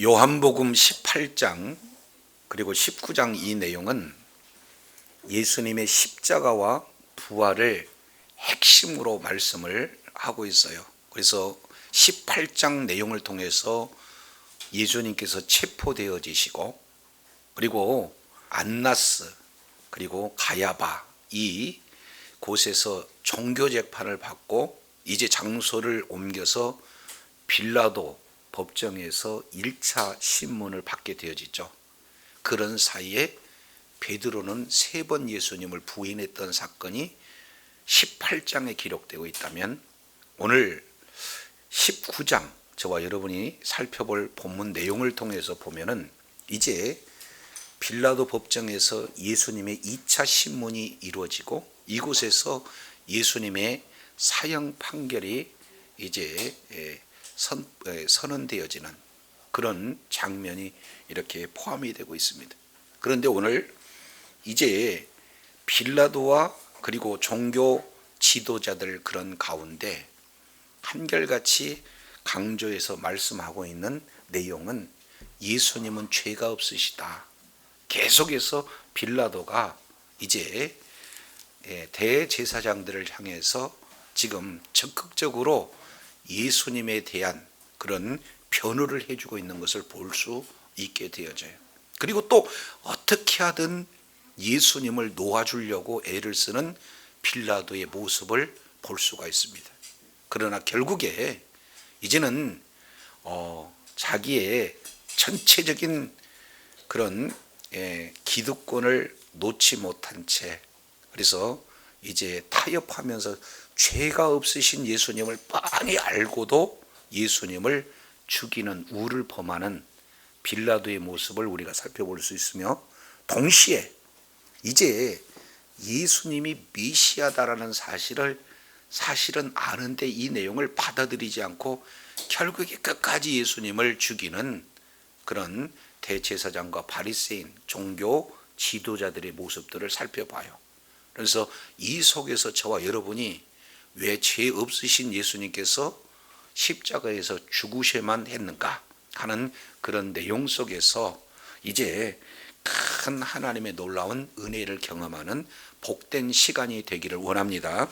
요한복음 18장 그리고 19장 이 내용은 예수님의 십자가와 부활을 핵심으로 말씀을 하고 있어요. 그래서 18장 내용을 통해서 예수님께서 체포되어지시고, 그리고 안나스 그리고 가야바 이 곳에서 종교 재판을 받고 이제 장소를 옮겨서 빌라도 법정에서 1차 신문을 받게 되어지죠. 그런 사이에 베드로는 3번 예수님을 부인했던 사건이 18장에 기록되고 있다면, 오늘 19장 저와 여러분이 살펴볼 본문 내용을 통해서 보면은 이제 빌라도 법정에서 예수님의 2차 신문이 이루어지고 이곳에서 예수님의 사형 판결이 이제 선언되어지는 그런 장면이 이렇게 포함이 되고 있습니다. 그런데 오늘 이제 빌라도와 그리고 종교 지도자들 그런 가운데 한결같이 강조해서 말씀하고 있는 내용은 예수님은 죄가 없으시다. 계속해서 빌라도가 이제 대제사장들을 향해서 지금 적극적으로 예수님에 대한 그런 변호를 해주고 있는 것을 볼 수 있게 되어져요. 그리고 또 어떻게 하든 예수님을 놓아주려고 애를 쓰는 빌라도의 모습을 볼 수가 있습니다. 그러나 결국에 이제는 자기의 전체적인 그런 기득권을 놓지 못한 채, 그래서 이제 타협하면서 죄가 없으신 예수님을 뻔히 알고도 예수님을 죽이는 우를 범하는 빌라도의 모습을 우리가 살펴볼 수 있으며, 동시에 이제 예수님이 메시아다라는 사실은 아는데 이 내용을 받아들이지 않고 결국에 끝까지 예수님을 죽이는 그런 대제사장과 바리새인 종교 지도자들의 모습들을 살펴봐요. 그래서 이 속에서 저와 여러분이 왜 죄 없으신 예수님께서 십자가에서 죽으셔야만 했는가 하는 그런 내용 속에서 이제 큰 하나님의 놀라운 은혜를 경험하는 복된 시간이 되기를 원합니다.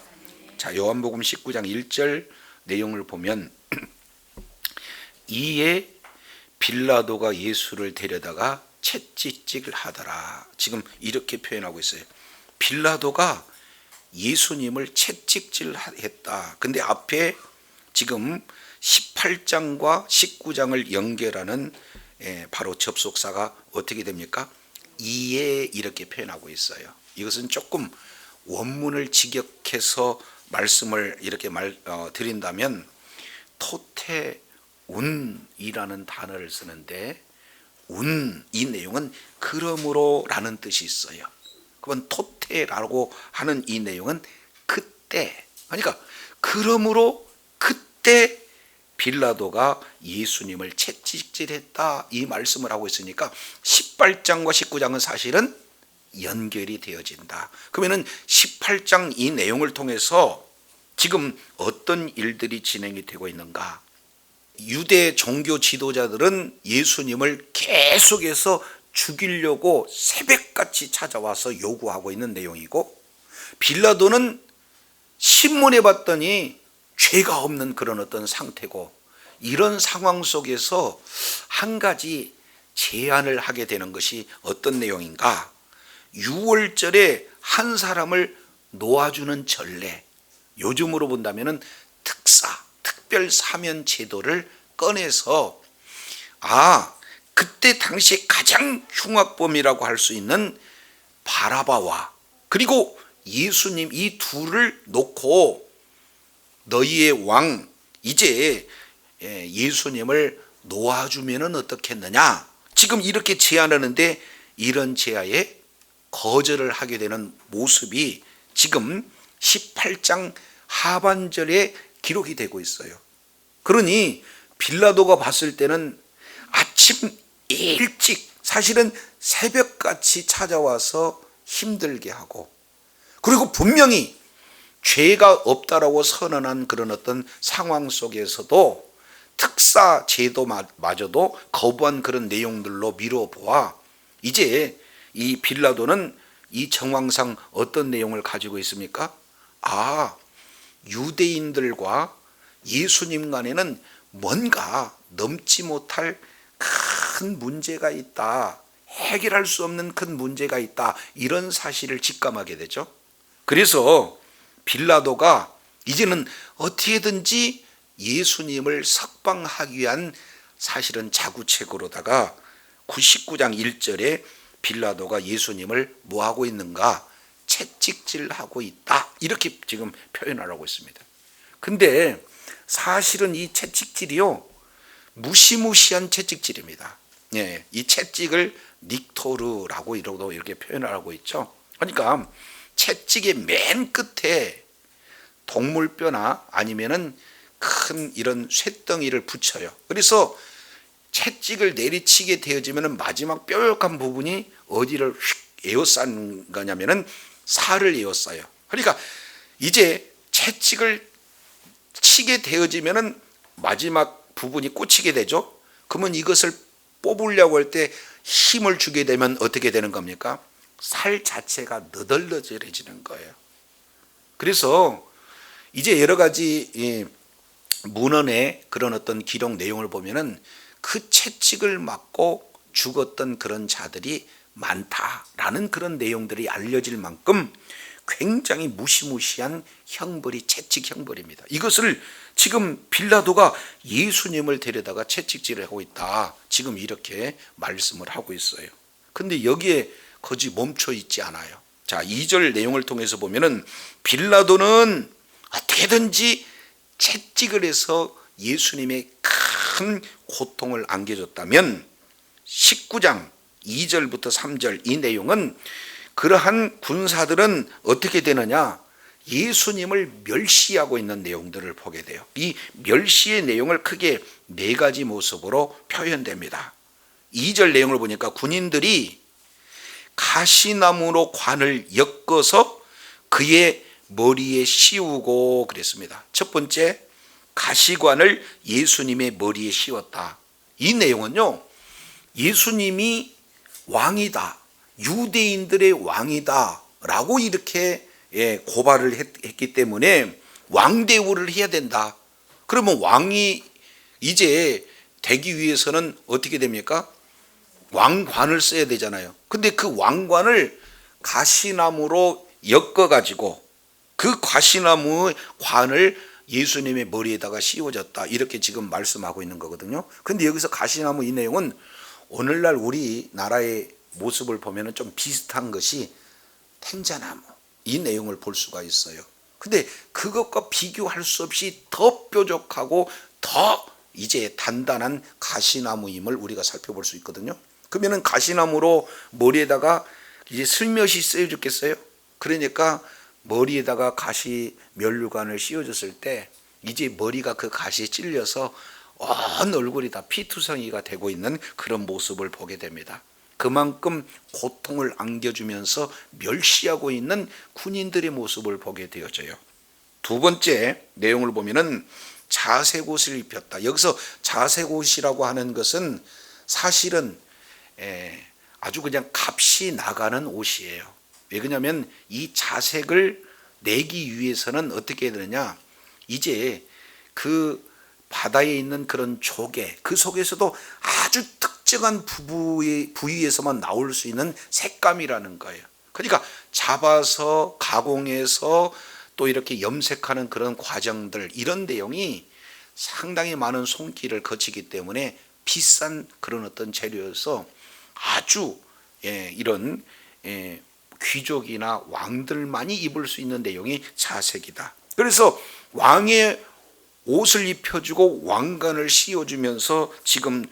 자, 요한복음 19장 1절 내용을 보면 이에 빌라도가 예수를 데려다가 채찍질을 하더라. 지금 이렇게 표현하고 있어요. 빌라도가 예수님을 채찍질했다. 근데 앞에 지금 18장과 19장을 연결하는 바로 접속사가 어떻게 됩니까? 이에 이렇게 표현하고 있어요. 이것은 조금 원문을 직역해서 말씀을 이렇게 드린다면 토테운이라는 단어를 쓰는데, 이 내용은 그러므로 라는 뜻이 있어요. 그건 토테라고 하는 이 내용은 그때, 그러니까 그러므로 그때 빌라도가 예수님을 채찍질했다 이 말씀을 하고 있으니까 18장과 19장은 사실은 연결이 되어진다. 그러면 18장 이 내용을 통해서 지금 어떤 일들이 진행이 되고 있는가? 유대 종교 지도자들은 예수님을 계속해서 죽이려고 새벽같이 찾아와서 요구하고 있는 내용이고, 빌라도는 신문에 봤더니 죄가 없는 그런 어떤 상태고, 이런 상황 속에서 한 가지 제안을 하게 되는 것이 어떤 내용인가? 6월절에 한 사람을 놓아주는 전례, 요즘으로 본다면 특별 사면 제도를 꺼내서 그때 당시에 가장 흉악범이라고 할 수 있는 바라바와 그리고 예수님 이 둘을 놓고 너희의 왕 이제 예수님을 놓아주면 어떻겠느냐, 지금 이렇게 제안하는데 이런 제안에 거절을 하게 되는 모습이 지금 18장 하반절에 기록이 되고 있어요. 그러니 빌라도가 봤을 때는 아침 일찍, 사실은 새벽같이 찾아와서 힘들게 하고, 그리고 분명히 죄가 없다라고 선언한 그런 어떤 상황 속에서도 특사 제도마저도 거부한 그런 내용들로 미뤄보아 이제 이 빌라도는 이 정황상 어떤 내용을 가지고 있습니까? 유대인들과 예수님 간에는 뭔가 넘지 못할 큰 문제가 있다. 해결할 수 없는 큰 문제가 있다. 이런 사실을 직감하게 되죠. 그래서 빌라도가 이제는 어떻게든지 예수님을 석방하기 위한 사실은 자구책으로다가 99장 1절에 빌라도가 예수님을 뭐하고 있는가? 채찍질하고 있다. 이렇게 지금 표현하고 있습니다. 근데 사실은 이 채찍질이요, 무시무시한 채찍질입니다. 예, 이 채찍을 닉토르라고 이렇게 표현을 하고 있죠. 그러니까 채찍의 맨 끝에 동물뼈나 아니면은 큰 이런 쇳덩이를 붙여요. 그래서 채찍을 내리치게 되어지면은 마지막 뾰족한 부분이 어디를 휙 에워싼 거냐면은 살을 에워싸요. 그러니까 이제 채찍을 치게 되어지면은 마지막 부분이 꽂히게 되죠. 그러면 이것을 뽑으려고 할 때 힘을 주게 되면 어떻게 되는 겁니까? 살 자체가 너덜너덜해지는 거예요. 그래서 이제 여러 가지 문헌의 그런 어떤 기록 내용을 보면은 그 채찍을 맞고 죽었던 그런 자들이 많다라는 그런 내용들이 알려질 만큼 굉장히 무시무시한 형벌이 채찍 형벌입니다. 이것을 지금 빌라도가 예수님을 데려다가 채찍질을 하고 있다. 지금 이렇게 말씀을 하고 있어요. 근데 여기에 거지 멈춰 있지 않아요. 자, 2절 내용을 통해서 보면은 빌라도는 어떻게든지 채찍을 해서 예수님의 큰 고통을 안겨줬다면 19장 2절부터 3절 이 내용은 그러한 군사들은 어떻게 되느냐? 예수님을 멸시하고 있는 내용들을 보게 돼요. 이 멸시의 내용을 크게 네 가지 모습으로 표현됩니다. 2절 내용을 보니까 군인들이 가시나무로 관을 엮어서 그의 머리에 씌우고 그랬습니다. 첫 번째, 가시관을 예수님의 머리에 씌웠다. 이 내용은요, 예수님이 왕이다, 유대인들의 왕이다 라고 이렇게 고발을 했기 때문에 왕대우를 해야 된다. 그러면 왕이 이제 되기 위해서는 어떻게 됩니까? 왕관을 써야 되잖아요. 근데 그 왕관을 가시나무로 엮어가지고 그 가시나무 관을 예수님의 머리에다가 씌워졌다. 이렇게 지금 말씀하고 있는 거거든요. 근데 여기서 가시나무 이 내용은 오늘날 우리나라의 모습을 보면 좀 비슷한 것이 텐자나무 이 내용을 볼 수가 있어요. 근데 그것과 비교할 수 없이 더 뾰족하고 더 이제 단단한 가시나무임을 우리가 살펴볼 수 있거든요. 그러면은 가시나무로 머리에다가 이제 슬며시 쓰여졌겠어요? 그러니까 머리에다가 가시 면류관을 씌워줬을 때 이제 머리가 그 가시에 찔려서 온 얼굴이 다 피투성이가 되고 있는 그런 모습을 보게 됩니다. 그만큼 고통을 안겨주면서 멸시하고 있는 군인들의 모습을 보게 되어져요. 두 번째 내용을 보면은 자색옷을 입혔다. 여기서 자색옷이라고 하는 것은 사실은 아주 그냥 값이 나가는 옷이에요. 왜 그러냐면 이 자색을 내기 위해서는 어떻게 해야 되느냐, 이제 그 바다에 있는 그런 조개, 그 속에서도 아주 특정한 부위에서만 나올 수 있는 색감이라는 거예요. 그러니까 잡아서 가공해서 또 이렇게 염색하는 그런 과정들, 이런 내용이 상당히 많은 손길을 거치기 때문에 비싼 그런 어떤 재료여서 아주 이런 귀족이나 왕들만이 입을 수 있는 내용이 자색이다. 그래서 왕의 옷을 입혀주고 왕관을 씌워주면서 지금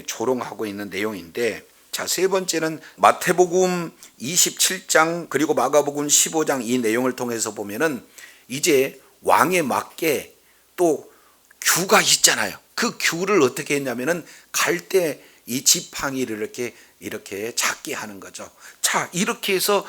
조롱하고 있는 내용인데, 자, 세 번째는 마태복음 27장 그리고 마가복음 15장 이 내용을 통해서 보면은 이제 왕에 맞게 또 규가 있잖아요. 그 규를 어떻게 했냐면은 갈 때 이 지팡이를 이렇게 잡게 하는 거죠. 자, 이렇게 해서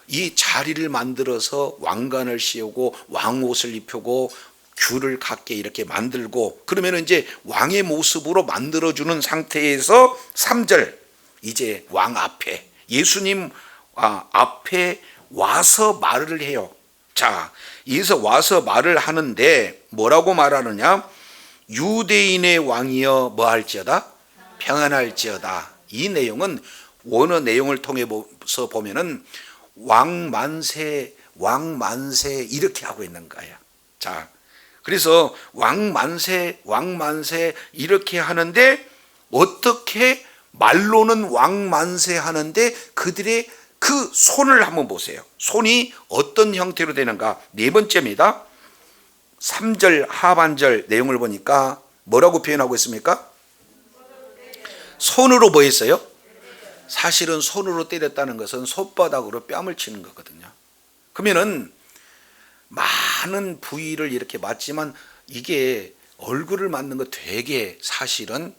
이 자리를 만들어서 왕관을 씌우고 왕옷을 입히고 귤을 갖게 이렇게 만들고, 그러면 이제 왕의 모습으로 만들어주는 상태에서 3절, 이제 왕 앞에, 예수님 앞에 와서 말을 해요. 자, 여기서 와서 말을 하는데 뭐라고 말하느냐? 유대인의 왕이여 뭐할지어다? 평안할지어다. 이 내용은 원어 내용을 통해서 보면은 왕만세, 왕만세 이렇게 하고 있는 거예요. 자, 그래서 왕만세, 왕만세 이렇게 하는데, 어떻게 말로는 왕만세 하는데 그들의 그 손을 한번 보세요. 손이 어떤 형태로 되는가? 네 번째입니다. 3절 하반절 내용을 보니까 뭐라고 표현하고 있습니까? 손으로 뭐 했어요? 사실은 손으로 때렸다는 것은 손바닥으로 뺨을 치는 거거든요. 그러면은 많은 부위를 이렇게 맞지만 이게 얼굴을 맞는 거 되게 사실은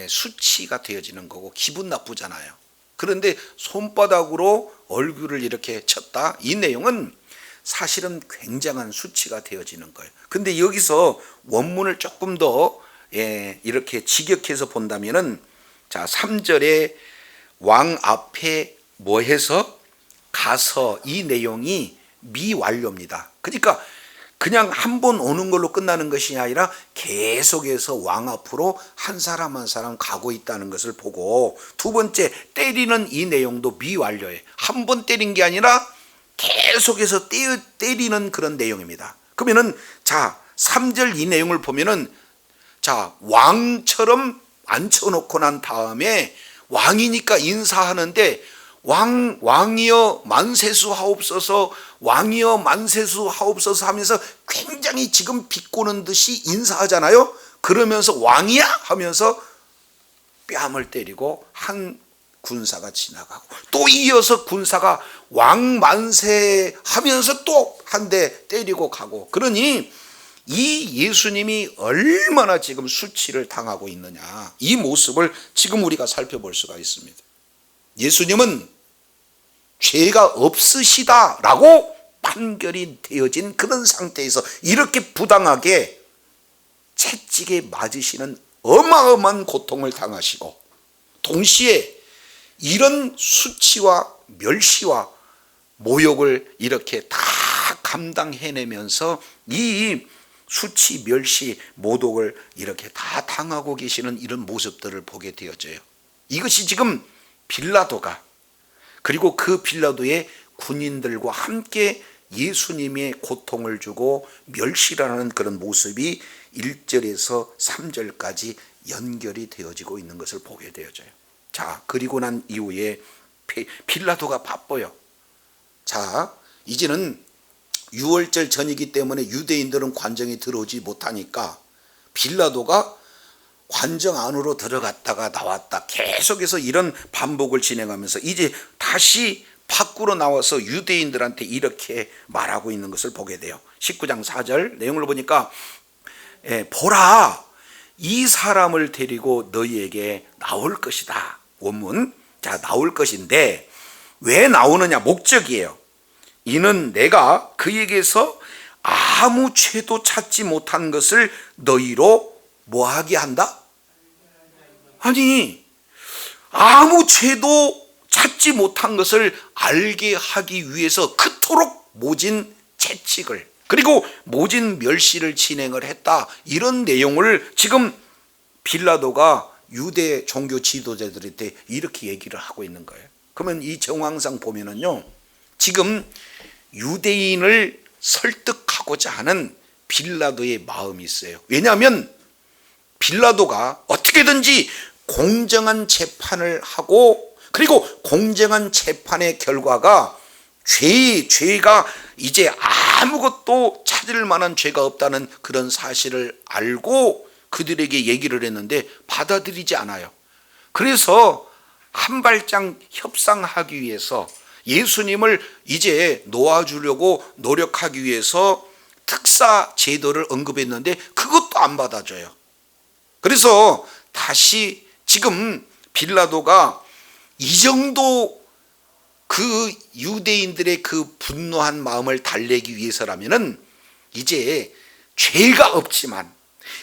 수치가 되어지는 거고 기분 나쁘잖아요. 그런데 손바닥으로 얼굴을 이렇게 쳤다, 이 내용은 사실은 굉장한 수치가 되어지는 거예요. 근데 여기서 원문을 조금 더 이렇게 직역해서 본다면은, 자 3절에 왕 앞에 뭐 해서 가서, 이 내용이 미완료입니다. 그러니까 그냥 한 번 오는 걸로 끝나는 것이 아니라 계속해서 왕 앞으로 한 사람 한 사람 가고 있다는 것을 보고, 두 번째 때리는 이 내용도 미완료예요. 한 번 때린 게 아니라 계속해서 때리는 그런 내용입니다. 그러면은 자 3절 이 내용을 보면은, 자 왕처럼 앉혀놓고 난 다음에 왕이니까 인사하는데, 왕이여 만세수 하옵소서, 왕이여 만세수 하옵소서 하면서 굉장히 지금 비꼬는 듯이 인사하잖아요. 그러면서 왕이야 하면서 뺨을 때리고 한 군사가 지나가고, 또 이어서 군사가 왕만세 하면서 또 한 대 때리고 가고, 그러니 이 예수님이 얼마나 지금 수치를 당하고 있느냐, 이 모습을 지금 우리가 살펴볼 수가 있습니다. 예수님은 죄가 없으시다라고 판결이 되어진 그런 상태에서 이렇게 부당하게 채찍에 맞으시는 어마어마한 고통을 당하시고, 동시에 이런 수치와 멸시와 모욕을 이렇게 다 감당해내면서 이 수치, 멸시, 모독을 이렇게 다 당하고 계시는 이런 모습들을 보게 되어져요. 이것이 지금 빌라도가, 그리고 그 빌라도의 군인들과 함께 예수님의 고통을 주고 멸시라는 그런 모습이 1절에서 3절까지 연결이 되어지고 있는 것을 보게 되어져요. 자, 그리고 난 이후에 빌라도가 바빠요. 자, 이제는 6월절 전이기 때문에 유대인들은 관정에 들어오지 못하니까 빌라도가 관정 안으로 들어갔다가 나왔다, 계속해서 이런 반복을 진행하면서 이제 다시 밖으로 나와서 유대인들한테 이렇게 말하고 있는 것을 보게 돼요. 19장 4절 내용을 보니까, 보라, 이 사람을 데리고 너희에게 나올 것이다. 원문, 자 나올 것인데 왜 나오느냐, 목적이에요. 이는 내가 그에게서 아무 죄도 찾지 못한 것을 너희로 뭐하게 한다? 아니, 아무 죄도 찾지 못한 것을 알게 하기 위해서 그토록 모진 채찍을, 그리고 모진 멸시를 진행을 했다, 이런 내용을 지금 빌라도가 유대 종교 지도자들한테 이렇게 얘기를 하고 있는 거예요. 그러면 이 정황상 보면은요, 지금 유대인을 설득하고자 하는 빌라도의 마음이 있어요. 왜냐하면 빌라도가 어떻게든지 공정한 재판을 하고, 그리고 공정한 재판의 결과가 죄가 이제 아무것도 찾을 만한 죄가 없다는 그런 사실을 알고 그들에게 얘기를 했는데 받아들이지 않아요. 그래서 한 발짝 협상하기 위해서 예수님을 이제 놓아주려고 노력하기 위해서 특사 제도를 언급했는데 그것도 안 받아줘요. 그래서 다시 지금 빌라도가 이 정도 그 유대인들의 그 분노한 마음을 달래기 위해서라면은 이제 죄가 없지만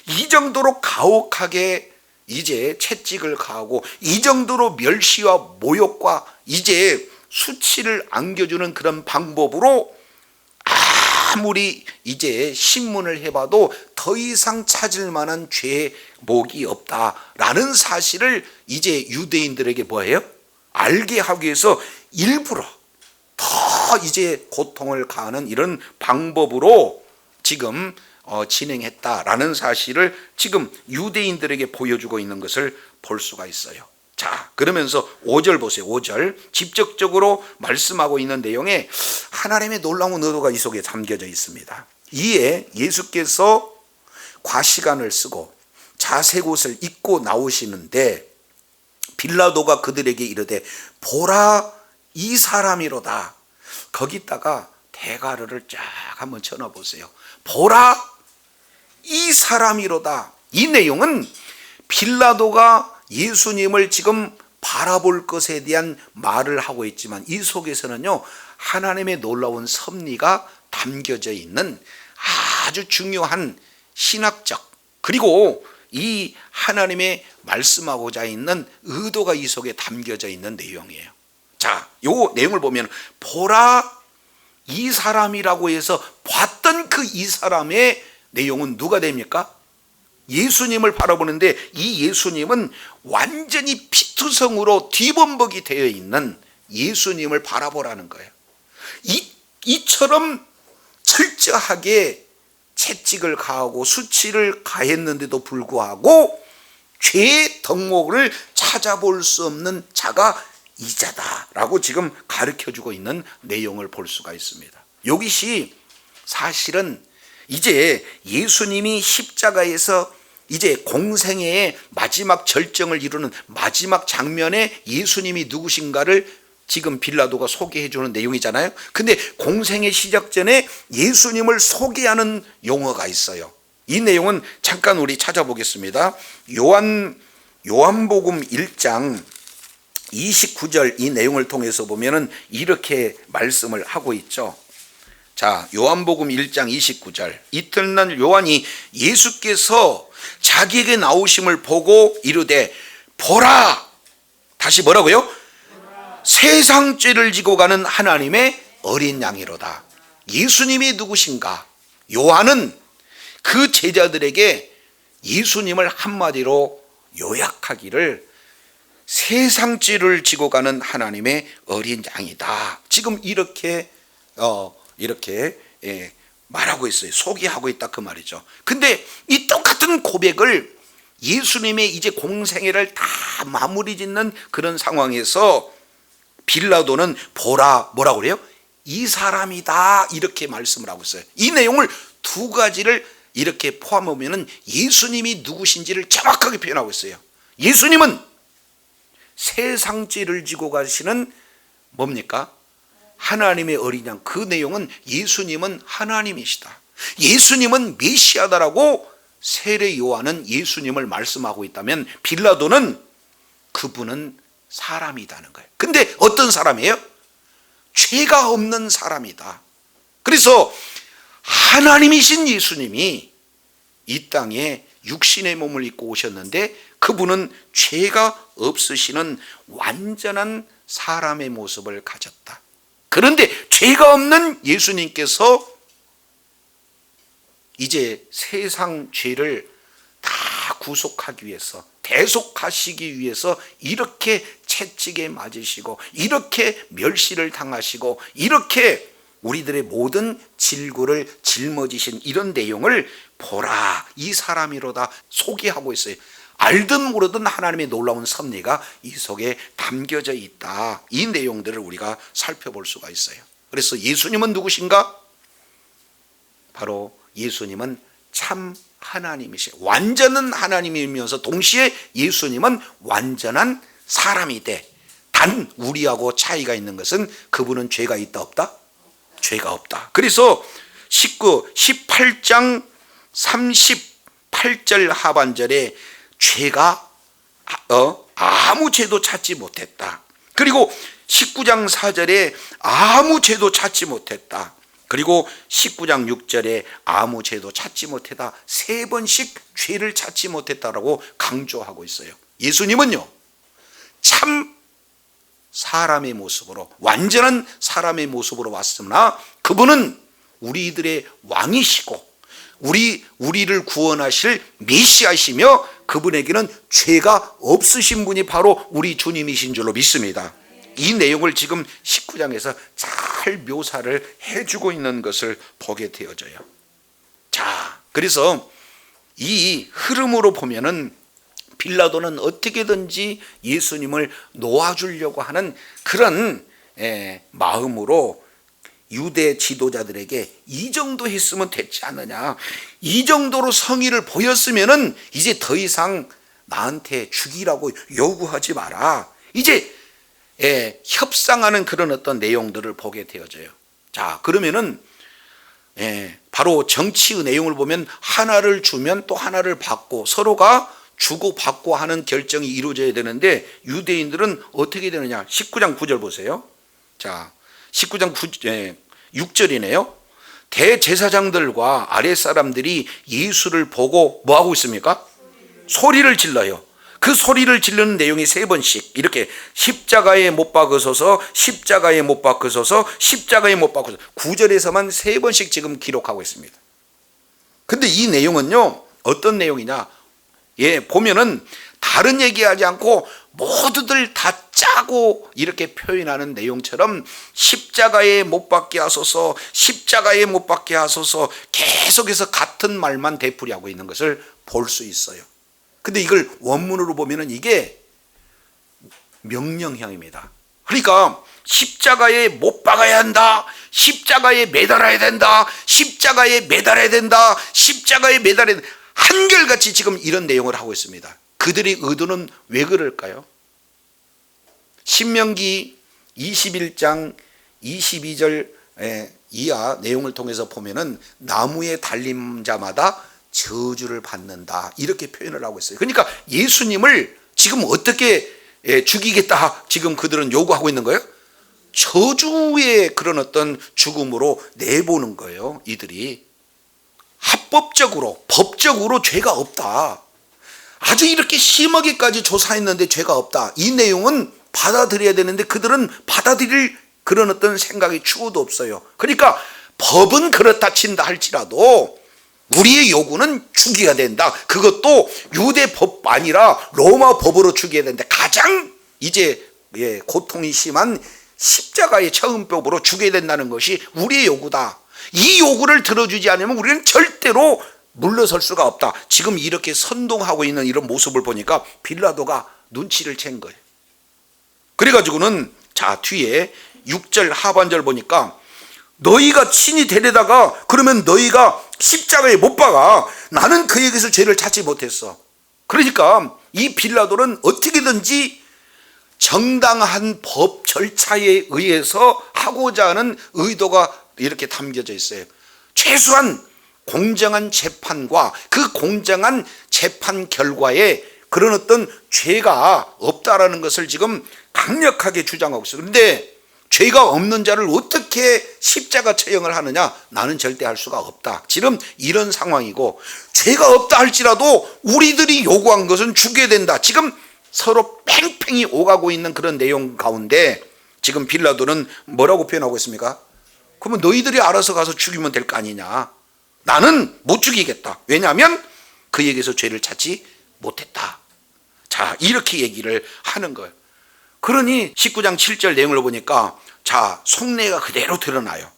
이 정도로 가혹하게 이제 채찍을 가하고 이 정도로 멸시와 모욕과 이제 수치를 안겨주는 그런 방법으로 아무리 이제 신문을 해봐도 더 이상 찾을 만한 죄목이 없다라는 사실을 이제 유대인들에게 뭐예요? 알게 하기 위해서 일부러 더 이제 고통을 가하는 이런 방법으로 지금 진행했다라는 사실을 지금 유대인들에게 보여주고 있는 것을 볼 수가 있어요. 자, 그러면서 5절 보세요. 5절 직접적으로 말씀하고 있는 내용에 하나님의 놀라운 의도가 이 속에 담겨져 있습니다. 이에 예수께서 과시간을 쓰고 자색 옷을 입고 나오시는데 빌라도가 그들에게 이르되 보라 이 사람이로다. 거기다가 대가르를 쫙 한번 쳐놔보세요. 보라 이 사람이로다. 이 내용은 빌라도가 예수님을 지금 바라볼 것에 대한 말을 하고 있지만 이 속에서는요 하나님의 놀라운 섭리가 담겨져 있는 아주 중요한 신학적 그리고 이 하나님의 말씀하고자 있는 의도가 이 속에 담겨져 있는 내용이에요. 자, 요 내용을 보면 보라 이 사람이라고 해서 봤던 그 이 사람의 내용은 누가 됩니까? 예수님을 바라보는데 이 예수님은 완전히 피투성으로 뒤범벅이 되어 있는 예수님을 바라보라는 거예요. 이처럼 철저하게 채찍을 가하고 수치를 가했는데도 불구하고 죄의 덕목을 찾아볼 수 없는 자가 이자다라고 지금 가르쳐주고 있는 내용을 볼 수가 있습니다. 이것이 사실은 이제 예수님이 십자가에서 이제 공생애의 마지막 절정을 이루는 마지막 장면에 예수님이 누구신가를 지금 빌라도가 소개해 주는 내용이잖아요. 근데 공생의 시작 전에 예수님을 소개하는 용어가 있어요. 이 내용은 잠깐 우리 찾아보겠습니다. 요한복음 1장 29절 이 내용을 통해서 보면은 이렇게 말씀을 하고 있죠. 자, 요한복음 1장 29절 이튿날 요한이 예수께서 자기에게 나오심을 보고 이르되 보라. 다시 뭐라고요? 세상 죄를 지고 가는 하나님의 어린 양이로다. 예수님이 누구신가? 요한은 그 제자들에게 예수님을 한마디로 요약하기를 세상 죄를 지고 가는 하나님의 어린 양이다. 지금 이렇게 말하고 있어요. 소개하고 있다 그 말이죠. 근데 이 똑같은 고백을 예수님의 이제 공생애를 다 마무리 짓는 그런 상황에서 빌라도는 보라 뭐라고 그래요? 이 사람이다 이렇게 말씀을 하고 있어요. 이 내용을 두 가지를 이렇게 포함하면 예수님이 누구신지를 정확하게 표현하고 있어요. 예수님은 세상 죄를 지고 가시는 뭡니까? 하나님의 어린 양. 그 내용은 예수님은 하나님이시다. 예수님은 메시아다라고 세례 요한은 예수님을 말씀하고 있다면 빌라도는 그분은 사람이다는 거예요. 근데 어떤 사람이에요? 죄가 없는 사람이다. 그래서 하나님이신 예수님이 이 땅에 육신의 몸을 입고 오셨는데 그분은 죄가 없으시는 완전한 사람의 모습을 가졌다. 그런데 죄가 없는 예수님께서 이제 세상 죄를 다 구속하기 위해서 대속하시기 위해서 이렇게 채찍에 맞으시고 이렇게 멸시를 당하시고 이렇게 우리들의 모든 질구를 짊어지신 이런 내용을 보라 이 사람이로다 소개하고 있어요. 알든 모르든 하나님의 놀라운 섭리가 이 속에 담겨져 있다. 이 내용들을 우리가 살펴볼 수가 있어요. 그래서 예수님은 누구신가? 바로 예수님은 참 하나님이시요 완전한 하나님이면서 동시에 예수님은 완전한 사람이 돼. 단 우리하고 차이가 있는 것은 그분은 죄가 있다 없다? 죄가 없다. 그래서 18장 38절 하반절에 죄가 아무 죄도 찾지 못했다. 그리고 19장 4절에 아무 죄도 찾지 못했다. 그리고 19장 6절에 아무 죄도 찾지 못했다. 3번씩 죄를 찾지 못했다라고 강조하고 있어요. 예수님은요, 참 사람의 모습으로, 완전한 사람의 모습으로 왔으나 그분은 우리들의 왕이시고 우리를 구원하실 메시아이시며 그분에게는 죄가 없으신 분이 바로 우리 주님이신 줄로 믿습니다. 이 내용을 지금 19장에서 잘 묘사를 해주고 있는 것을 보게 되어져요. 자, 그래서 이 흐름으로 보면은 빌라도는 어떻게든지 예수님을 놓아주려고 하는 그런 마음으로 유대 지도자들에게 이 정도 했으면 됐지 않느냐, 이 정도로 성의를 보였으면은 이제 더 이상 나한테 죽이라고 요구하지 마라, 이제 협상하는 그런 어떤 내용들을 보게 되어져요. 자, 그러면은 바로 정치의 내용을 보면 하나를 주면 또 하나를 받고 서로가 주고받고 하는 결정이 이루어져야 되는데 유대인들은 어떻게 되느냐. 19장 9절 보세요. 자, 19장 6절이네요. 대제사장들과 아랫사람들이 예수를 보고 뭐하고 있습니까? 소리를 질러요. 그 소리를 지르는 내용이 3번씩 이렇게 십자가에 못 박으소서, 십자가에 못 박으소서, 십자가에 못 박으소서, 9절에서만 3번씩 지금 기록하고 있습니다. 근데 이 내용은요, 어떤 내용이냐, 보면은 다른 얘기하지 않고 모두들 다 짜고 이렇게 표현하는 내용처럼 십자가에 못 박게 하소서, 십자가에 못 박게 하소서, 계속해서 같은 말만 되풀이하고 있는 것을 볼 수 있어요. 근데 이걸 원문으로 보면은 이게 명령형입니다. 그러니까 십자가에 못 박아야 한다, 십자가에 매달아야 된다, 십자가에 매달아야 된다, 십자가에 매달아야 된다, 한결같이 지금 이런 내용을 하고 있습니다. 그들의 의도는 왜 그럴까요? 신명기 21장 22절 이하 내용을 통해서 보면은 나무에 달린 자마다 저주를 받는다, 이렇게 표현을 하고 있어요. 그러니까 예수님을 지금 어떻게 죽이겠다 지금 그들은 요구하고 있는 거예요. 저주의 그런 어떤 죽음으로 내보는 거예요. 이들이 합법적으로, 법적으로 죄가 없다, 아주 이렇게 심하게까지 조사했는데 죄가 없다, 이 내용은 받아들여야 되는데 그들은 받아들일 그런 어떤 생각이 추호도 없어요. 그러니까 법은 그렇다 친다 할지라도 우리의 요구는 죽여야 된다, 그것도 유대 법 아니라 로마 법으로 죽여야 된다, 가장 이제 고통이 심한 십자가의 처음법으로 죽여야 된다는 것이 우리의 요구다. 이 요구를 들어주지 않으면 우리는 절대로 물러설 수가 없다. 지금 이렇게 선동하고 있는 이런 모습을 보니까 빌라도가 눈치를 챈 거예요. 그래가지고는 자, 뒤에 6절 하반절 보니까 너희가 친히 데려다가 그러면 너희가 십자가에 못 박아, 나는 그에게서 죄를 찾지 못했어. 그러니까 이 빌라도는 어떻게든지 정당한 법 절차에 의해서 하고자 하는 의도가 이렇게 담겨져 있어요. 최소한 공정한 재판과 그 공정한 재판 결과에 그런 어떤 죄가 없다라는 것을 지금 강력하게 주장하고 있어요. 그런데 죄가 없는 자를 어떻게 십자가 처형을 하느냐, 나는 절대 할 수가 없다, 지금 이런 상황이고, 죄가 없다 할지라도 우리들이 요구한 것은 죽여야 된다, 지금 서로 팽팽히 오가고 있는 그런 내용 가운데 지금 빌라도는 뭐라고 표현하고 있습니까? 그러면 너희들이 알아서 가서 죽이면 될 거 아니냐, 나는 못 죽이겠다, 왜냐하면 그에게서 죄를 찾지 못했다. 자, 이렇게 얘기를 하는 거예요. 그러니 19장 7절 내용을 보니까 자, 속내가 그대로 드러나요.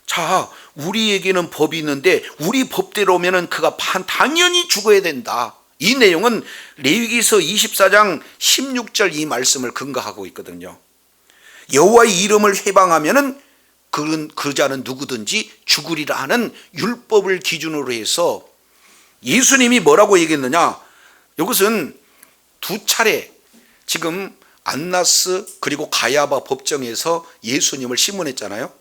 자, 우리에게는 법이 있는데 우리 법대로 오면은 그가 당연히 죽어야 된다. 이 내용은 레위기서 24장 16절 이 말씀을 근거하고 있거든요. 여호와의 이름을 회방하면은 그 자는 누구든지 죽으리라 하는 율법을 기준으로 해서 예수님이 뭐라고 얘기했느냐, 이것은 2차례 지금 안나스 그리고 가야바 법정에서 예수님을 심문했잖아요.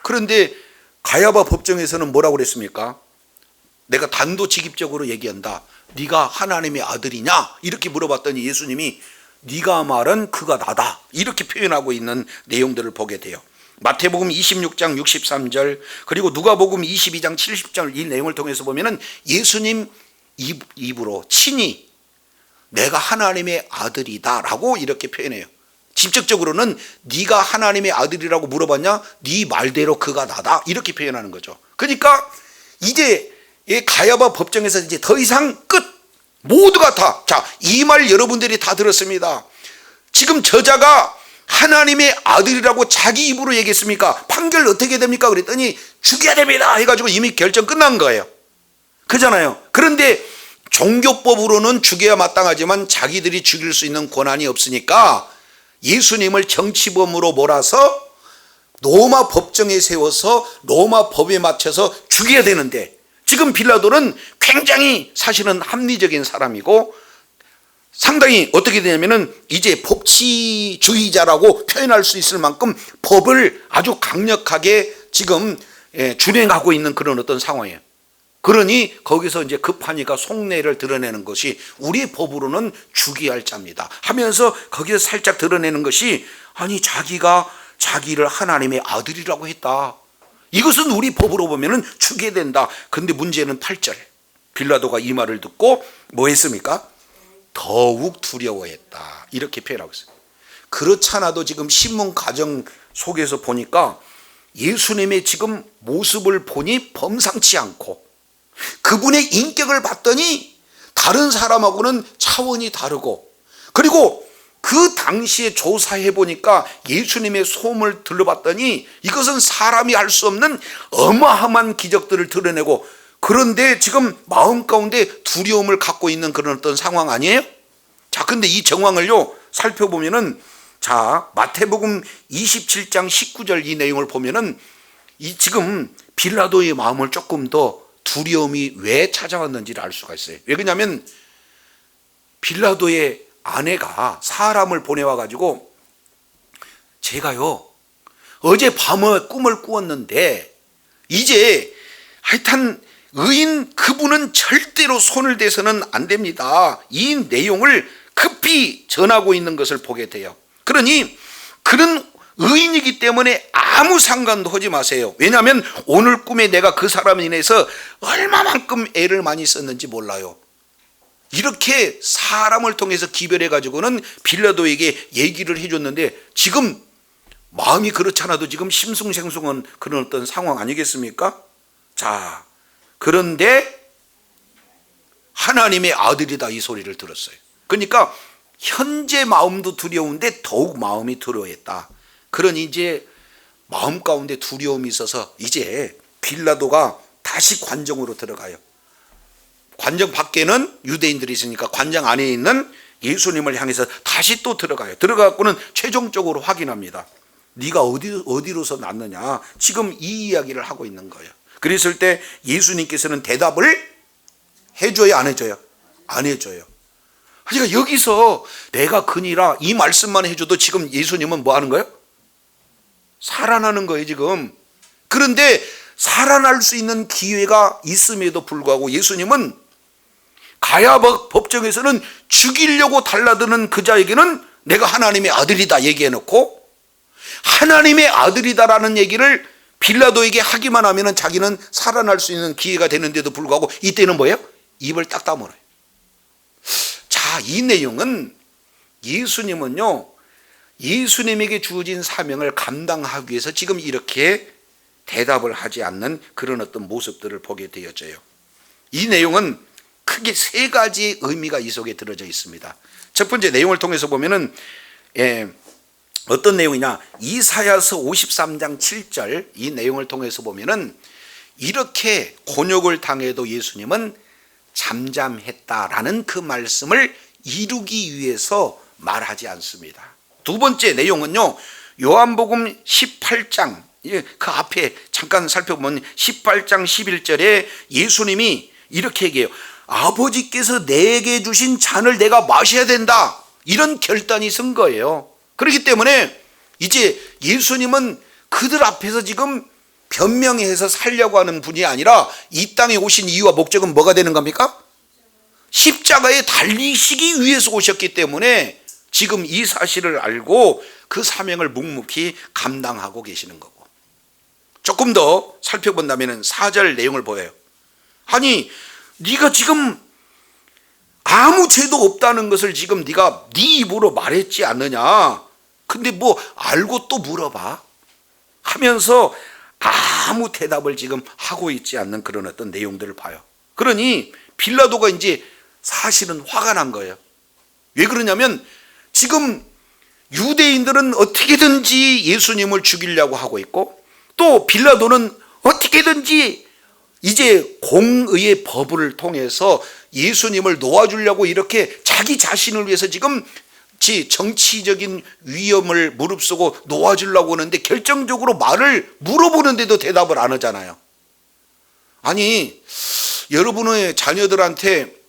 그런데 가야바 법정에서는 뭐라고 그랬습니까? 내가 단도직입적으로 얘기한다, 네가 하나님의 아들이냐 이렇게 물어봤더니 예수님이 네가 말은 그가 나다, 이렇게 표현하고 있는 내용들을 보게 돼요. 마태복음 26장 63절 그리고 누가복음 22장 70절 이 내용을 통해서 보면은 예수님 입으로 친히 내가 하나님의 아들이다 라고 이렇게 표현해요. 직접적으로는 네가 하나님의 아들이라고 물어봤냐? 네 말대로 그가 나다 이렇게 표현하는 거죠. 그러니까 이제 가야바 법정에서 이제 더 이상 끝, 모두가 다, 자, 이 말 여러분들이 다 들었습니다. 지금 저자가 하나님의 아들이라고 자기 입으로 얘기했습니까? 판결 어떻게 됩니까? 그랬더니 죽여야 됩니다 해가지고 이미 결정 끝난 거예요. 그잖아요. 그런데 종교법으로는 죽여야 마땅하지만 자기들이 죽일 수 있는 권한이 없으니까 예수님을 정치범으로 몰아서 로마 법정에 세워서 로마 법에 맞춰서 죽여야 되는데, 지금 빌라도는 굉장히 사실은 합리적인 사람이고 상당히 어떻게 되냐면은 이제 법치주의자라고 표현할 수 있을 만큼 법을 아주 강력하게 지금 준행하고 있는 그런 어떤 상황이에요. 그러니 거기서 이제 급하니까 속내를 드러내는 것이 우리 법으로는 죽여야 할 자입니다 하면서 거기서 살짝 드러내는 것이, 아니 자기가 자기를 하나님의 아들이라고 했다, 이것은 우리 법으로 보면은 죽여야 된다. 근데 문제는 8절 빌라도가 이 말을 듣고 뭐 했습니까? 더욱 두려워했다 이렇게 표현하고 있어요. 그렇잖아도 지금 신문 가정 속에서 보니까 예수님의 지금 모습을 보니 범상치 않고 그분의 인격을 봤더니 다른 사람하고는 차원이 다르고, 그리고 그 당시에 조사해 보니까 예수님의 소음을 들러봤더니 이것은 사람이 할 수 없는 어마어마한 기적들을 드러내고, 그런데 지금 마음 가운데 두려움을 갖고 있는 그런 어떤 상황 아니에요? 자, 근데 이 정황을요 살펴보면은, 자, 마태복음 27장 19절 이 내용을 보면은 이 지금 빌라도의 마음을 조금 더 두려움이 왜 찾아왔는지를 알 수가 있어요. 왜 그러냐면 빌라도의 아내가 사람을 보내와 가지고, 제가요 어제 밤에 꿈을 꾸었는데 이제 하여튼 의인 그분은 절대로 손을 대서는 안 됩니다, 이 내용을 급히 전하고 있는 것을 보게 돼요. 그러니 그는 의인이기 때문에 아무 상관도 하지 마세요. 왜냐하면 오늘 꿈에 내가 그 사람에 인해서 얼마만큼 애를 많이 썼는지 몰라요. 이렇게 사람을 통해서 기별해 가지고는 빌라도에게 얘기를 해줬는데 지금 마음이 그렇지 않아도 지금 심승생숭한 그런 어떤 상황 아니겠습니까? 자, 그런데 하나님의 아들이다 이 소리를 들었어요. 그러니까 현재 마음도 두려운데 더욱 마음이 두려워했다. 그러니 이제 마음 가운데 두려움이 있어서 이제 빌라도가 다시 관정으로 들어가요. 관정 밖에는 유대인들이 있으니까 관정 안에 있는 예수님을 향해서 다시 또 들어가요. 들어가고는 최종적으로 확인합니다. 네가 어디로서 났느냐, 지금 이 이야기를 하고 있는 거예요. 그랬을 때 예수님께서는 대답을 해줘요, 안 해줘요? 안 해줘요. 그러니까 여기서 내가 그니라 이 말씀만 해줘도 지금 예수님은 뭐 하는 거예요? 살아나는 거예요 지금. 그런데 살아날 수 있는 기회가 있음에도 불구하고 예수님은 가야바 법정에서는 죽이려고 달라드는 그 자에게는 내가 하나님의 아들이다 얘기해놓고, 하나님의 아들이다라는 얘기를 빌라도에게 하기만 하면 자기는 살아날 수 있는 기회가 되는데도 불구하고 이때는 뭐예요? 입을 딱 다물어요. 자, 이 내용은 예수님은요 예수님에게 주어진 사명을 감당하기 위해서 지금 이렇게 대답을 하지 않는 그런 어떤 모습들을 보게 되어져요. 이 내용은 크게 세 가지 의미가 이 속에 들어져 있습니다. 첫 번째 내용을 통해서 보면은 어떤 내용이냐, 이사야서 53장 7절 이 내용을 통해서 보면은 이렇게 곤욕을 당해도 예수님은 잠잠했다라는 그 말씀을 이루기 위해서 말하지 않습니다. 두 번째 내용은요 요한복음 18장 그 앞에 잠깐 살펴보면 18장 11절에 예수님이 이렇게 얘기해요. 아버지께서 내게 주신 잔을 내가 마셔야 된다, 이런 결단이 선 거예요. 그렇기 때문에 이제 예수님은 그들 앞에서 지금 변명해서 살려고 하는 분이 아니라 이 땅에 오신 이유와 목적은 뭐가 되는 겁니까? 십자가에 달리시기 위해서 오셨기 때문에 지금 이 사실을 알고 그 사명을 묵묵히 감당하고 계시는 거고, 조금 더 살펴본다면 4절 내용을 보여요. 아니, 네가 지금 아무 죄도 없다는 것을 지금 네가 네 입으로 말했지 않느냐, 근데 뭐 알고 또 물어봐 하면서 아무 대답을 지금 하고 있지 않는 그런 어떤 내용들을 봐요. 그러니 빌라도가 이제 사실은 화가 난 거예요. 왜 그러냐면 지금 유대인들은 어떻게든지 예수님을 죽이려고 하고 있고, 또 빌라도는 어떻게든지 이제 공의의 법을 통해서 예수님을 놓아주려고 이렇게 자기 자신을 위해서 지금 정치적인 위험을 무릅쓰고 놓아주려고 하는데, 결정적으로 말을 물어보는데도 대답을 안 하잖아요. 아니, 여러분의 자녀들한테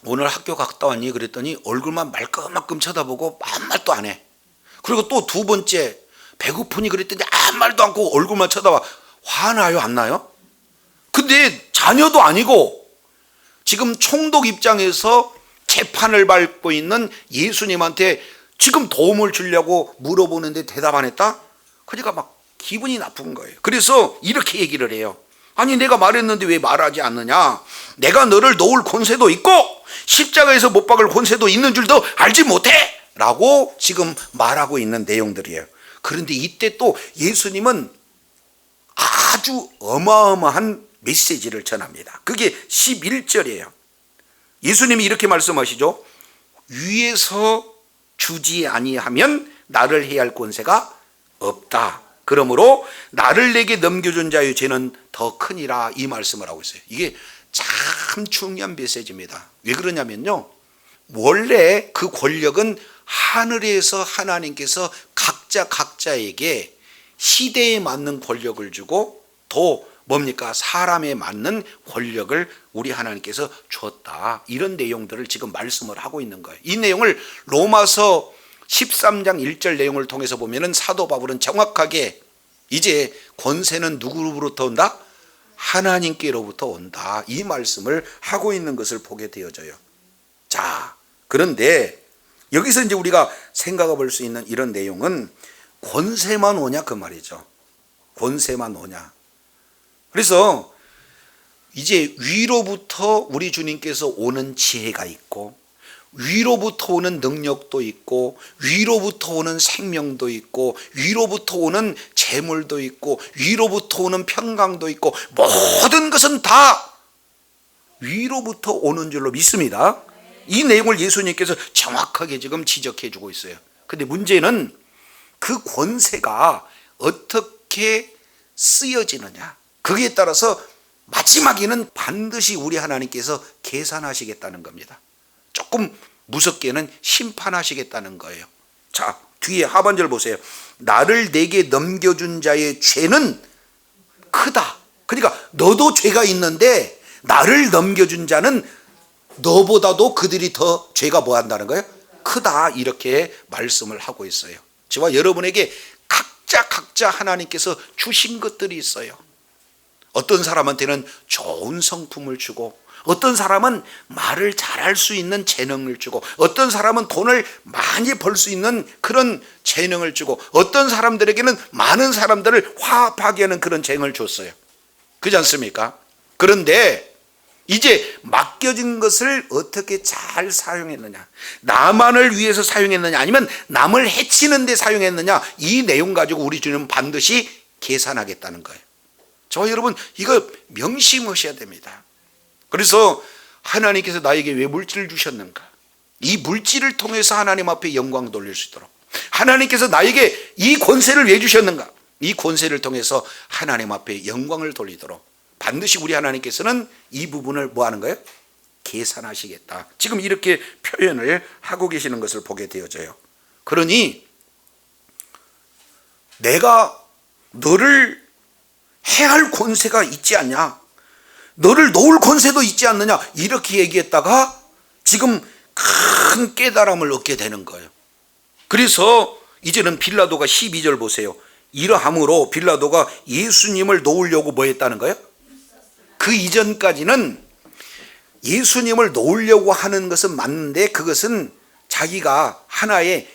오늘 학교 갔다 왔니? 그랬더니 얼굴만 말끔말끔 쳐다보고 아무 말도 안 해. 그리고 또 두 번째, 배고프니? 그랬더니 아무 말도 않고 얼굴만 쳐다봐. 화나요? 안 나요? 근데 자녀도 아니고 지금 총독 입장에서 재판을 밟고 있는 예수님한테 지금 도움을 주려고 물어보는데 대답 안 했다? 그러니까 막 기분이 나쁜 거예요. 그래서 이렇게 얘기를 해요. 아니, 내가 말했는데 왜 말하지 않느냐? 내가 너를 놓을 권세도 있고 십자가에서 못 박을 권세도 있는 줄도 알지 못해? 라고 지금 말하고 있는 내용들이에요. 그런데 이때 또 예수님은 아주 어마어마한 메시지를 전합니다. 그게 11절이에요. 예수님이 이렇게 말씀하시죠. 위에서 주지 아니하면 나를 해할 권세가 없다. 그러므로 나를 내게 넘겨준 자의 죄는 더 크니라, 이 말씀을 하고 있어요. 이게 참 중요한 메시지입니다. 왜 그러냐면요, 원래 그 권력은 하늘에서 하나님께서 각자에게 시대에 맞는 권력을 주고, 또 뭡니까? 사람에 맞는 권력을 우리 하나님께서 줬다. 이런 내용들을 지금 말씀을 하고 있는 거예요. 이 내용을 로마서 13장 1절 내용을 통해서 보면은 사도 바울은 정확하게 이제 권세는 누구로부터 온다? 하나님께로부터 온다. 이 말씀을 하고 있는 것을 보게 되어져요. 자, 그런데 여기서 이제 우리가 생각해 볼 수 있는 이런 내용은 권세만 오냐 그 말이죠. 권세만 오냐. 그래서 이제 위로부터 우리 주님께서 오는 지혜가 있고, 위로부터 오는 능력도 있고, 위로부터 오는 생명도 있고, 위로부터 오는 재물도 있고, 위로부터 오는 평강도 있고, 모든 것은 다 위로부터 오는 줄로 믿습니다. 이 내용을 예수님께서 정확하게 지금 지적해 주고 있어요. 근데 문제는 그 권세가 어떻게 쓰여지느냐, 거기에 따라서 마지막에는 반드시 우리 하나님께서 계산하시겠다는 겁니다. 조금 무섭게는 심판하시겠다는 거예요. 자, 뒤에 하반절 보세요. 나를 내게 넘겨준 자의 죄는 크다. 그러니까 너도 죄가 있는데 나를 넘겨준 자는 너보다도 그들이 더 죄가 뭐 한다는 거예요? 크다. 이렇게 말씀을 하고 있어요. 저와 여러분에게 각자 하나님께서 주신 것들이 있어요. 어떤 사람한테는 좋은 성품을 주고, 어떤 사람은 말을 잘할 수 있는 재능을 주고, 어떤 사람은 돈을 많이 벌 수 있는 그런 재능을 주고, 어떤 사람들에게는 많은 사람들을 화합하게 하는 그런 재능을 줬어요. 그렇지 않습니까? 그런데 이제 맡겨진 것을 어떻게 잘 사용했느냐, 나만을 위해서 사용했느냐, 아니면 남을 해치는 데 사용했느냐, 이 내용 가지고 우리 주님은 반드시 계산하겠다는 거예요. 저 여러분, 이거 명심하셔야 됩니다. 그래서 하나님께서 나에게 왜 물질을 주셨는가, 이 물질을 통해서 하나님 앞에 영광 돌릴 수 있도록, 하나님께서 나에게 이 권세를 왜 주셨는가, 이 권세를 통해서 하나님 앞에 영광을 돌리도록 반드시 우리 하나님께서는 이 부분을 뭐 하는 거예요? 계산하시겠다. 지금 이렇게 표현을 하고 계시는 것을 보게 되어져요. 그러니 내가 너를 해할 권세가 있지 않냐, 너를 놓을 권세도 있지 않느냐, 이렇게 얘기했다가 지금 큰 깨달음을 얻게 되는 거예요. 그래서 이제는 빌라도가 12절 보세요. 이러함으로 빌라도가 예수님을 놓으려고 뭐 했다는 거예요? 그 이전까지는 예수님을 놓으려고 하는 것은 맞는데, 그것은 자기가 하나의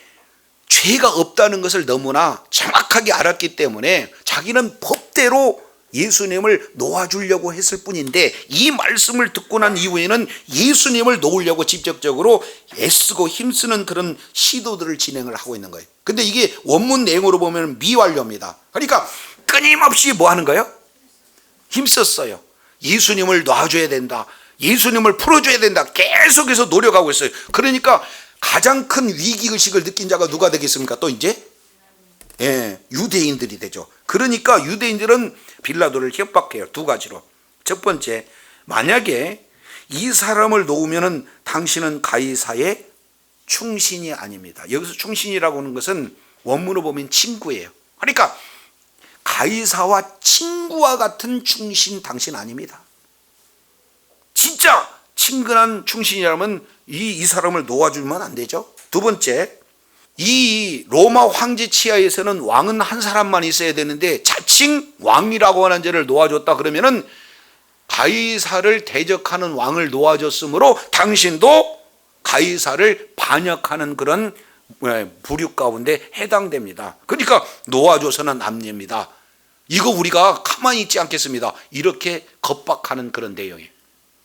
죄가 없다는 것을 너무나 정확하게 알았기 때문에 자기는 법대로 예수님을 놓아주려고 했을 뿐인데, 이 말씀을 듣고 난 이후에는 예수님을 놓으려고 직접적으로 애쓰고 힘쓰는 그런 시도들을 진행을 하고 있는 거예요. 근데 이게 원문 내용으로 보면 미완료입니다. 그러니까 끊임없이 뭐 하는 거예요? 힘썼어요. 예수님을 놔줘야 된다, 예수님을 풀어줘야 된다, 계속해서 노력하고 있어요. 그러니까 가장 큰 위기의식을 느낀 자가 누가 되겠습니까? 또 이제 유대인들이 되죠. 그러니까 유대인들은 빌라도를 협박해요. 두 가지로. 첫 번째, 만약에 이 사람을 놓으면 당신은 가이사의 충신이 아닙니다. 여기서 충신이라고 하는 것은 원문으로 보면 친구예요. 그러니까 가이사와 친구와 같은 충신 당신 아닙니다. 진짜 친근한 충신이라면 이 사람을 놓아주면 안 되죠. 두 번째, 이 로마 황제 치하에서는 왕은 한 사람만 있어야 되는데 자칭 왕이라고 하는 자를 놓아줬다 그러면은 가이사를 대적하는 왕을 놓아줬으므로 당신도 가이사를 반역하는 그런 부류 가운데 해당됩니다. 그러니까 놓아줘서는 안 됩니다. 이거 우리가 가만히 있지 않겠습니다. 이렇게 겁박하는 그런 내용이에요.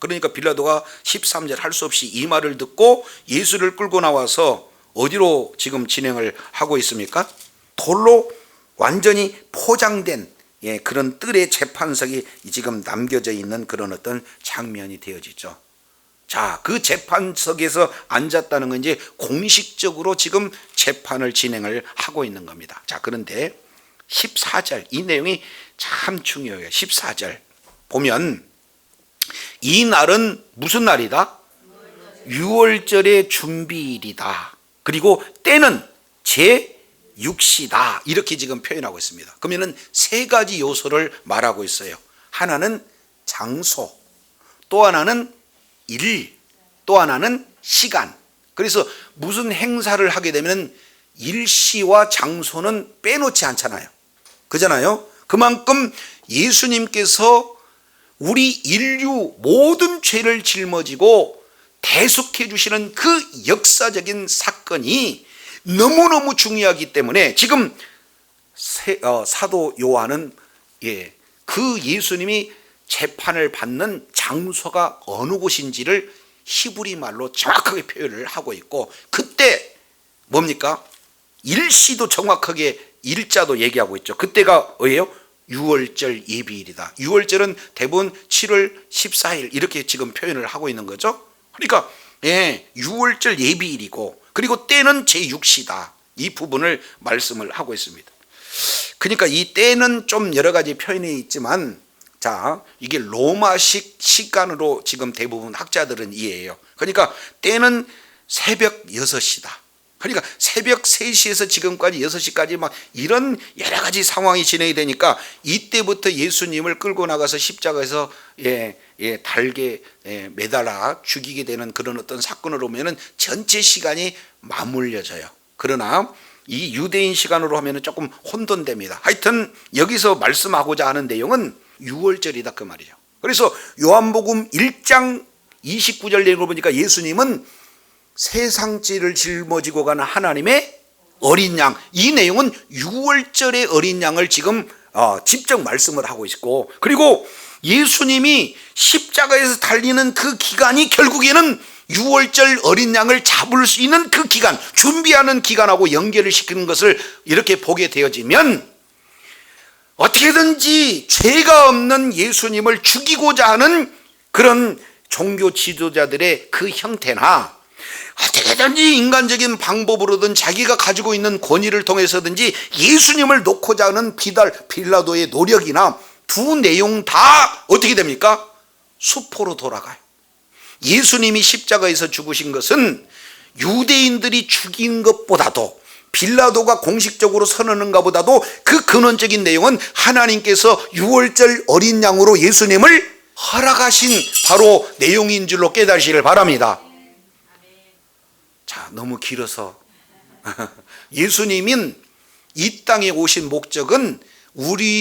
그러니까 빌라도가 13절 할 수 없이 이 말을 듣고 예수를 끌고 나와서 어디로 지금 진행을 하고 있습니까? 돌로 완전히 포장된 그런 뜰의 재판석이 지금 남겨져 있는 그런 어떤 장면이 되어지죠. 자, 그 재판석에서 앉았다는 건 이제 공식적으로 지금 재판을 진행을 하고 있는 겁니다. 자, 그런데 14절 이 내용이 참 중요해요. 14절 보면 이 날은 무슨 날이다? 유월절의 준비일이다. 그리고 때는 제6시다. 이렇게 지금 표현하고 있습니다. 그러면은 세 가지 요소를 말하고 있어요. 하나는 장소, 또 하나는 일, 또 하나는 시간. 그래서 무슨 행사를 하게 되면 일시와 장소는 빼놓지 않잖아요. 그잖아요. 그만큼 예수님께서 우리 인류 모든 죄를 жил머지고 대속해 주시는 그 역사적인 사건이 너무너무 중요하기 때문에 지금 사도 요한은 그 예수님이 재판을 받는 장소가 어느 곳인지를 히브리 말로 정확하게 표현을 하고 있고, 그때 뭡니까? 일시도 정확하게 일자도 얘기하고 있죠. 그때가 뭐예요? 6월절 예비일이다. 6월절은 대부분 7월 14일 이렇게 지금 표현을 하고 있는 거죠. 그러니까 6월절 예비일이고, 그리고 때는 제6시다. 이 부분을 말씀을 하고 있습니다. 그러니까 이 때는 좀 여러 가지 표현이 있지만, 자, 이게 로마식 시간으로 지금 대부분 학자들은 이해해요. 그러니까 때는 새벽 6시다. 그러니까 새벽 3시에서 지금까지 6시까지 막 이런 여러 가지 상황이 진행이 되니까 이때부터 예수님을 끌고 나가서 십자가에서 달게 매달아 죽이게 되는 그런 어떤 사건으로 보면은 전체 시간이 맞물려져요. 그러나 이 유대인 시간으로 하면은 조금 혼돈됩니다. 하여튼 여기서 말씀하고자 하는 내용은 6월절이다 그 말이죠. 그래서 요한복음 1장 29절 내용을 보니까 예수님은 세상죄를 짊어지고 가는 하나님의 어린 양, 이 내용은 6월절의 어린 양을 지금 직접 말씀을 하고 있고, 그리고 예수님이 십자가에서 달리는 그 기간이 결국에는 6월절 어린 양을 잡을 수 있는 그 기간, 준비하는 기간하고 연결을 시키는 것을 이렇게 보게 되어지면 어떻게든지 죄가 없는 예수님을 죽이고자 하는 그런 종교 지도자들의 그 형태나 어떻게든지 인간적인 방법으로든 자기가 가지고 있는 권위를 통해서든지 예수님을 놓고자 하는 빌라도의 노력이나 두 내용 다 어떻게 됩니까? 수포로 돌아가요. 예수님이 십자가에서 죽으신 것은 유대인들이 죽인 것보다도, 빌라도가 공식적으로 선언한 것보다도 그 근원적인 내용은 하나님께서 6월절 어린 양으로 예수님을 허락하신 바로 내용인 줄로 깨달으시길 바랍니다. 자, 너무 길어서 예수님은 이 땅에 오신 목적은